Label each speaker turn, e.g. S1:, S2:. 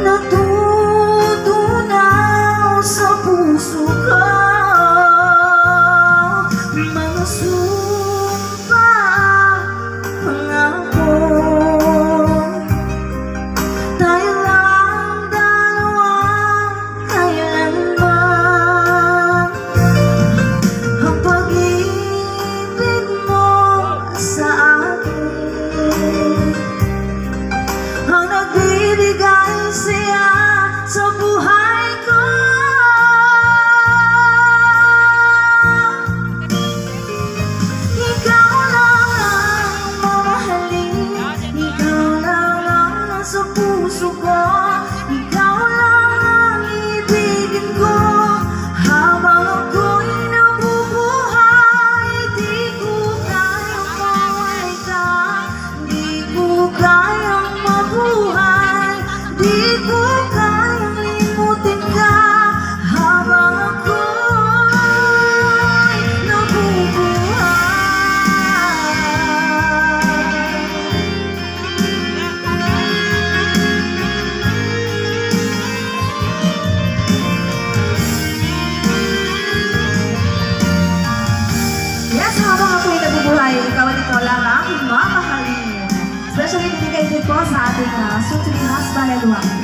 S1: natutunaw sa puso ko mga sumpa, pangako. Tayo lang dalawa kailanman. Ang pag-ibig mo sa akin ang nagbibigay siya sa buhay ko. Ikaw lang ang mamahalin, ikaw lang ang nasa puso ko, ikaw lang ang ibigin ko. Habang ako'y nabubuhay, di ko kayang mawala ka, di ko kayang mabuhay, di ko kayang limutin ka. Habang ako'y nabubuhay. Yes, habang ako'y nabubuhay, ikaw at ikaw lang ang mamahalin. Especially dedicated po sa ating soon-to-be husband and wife.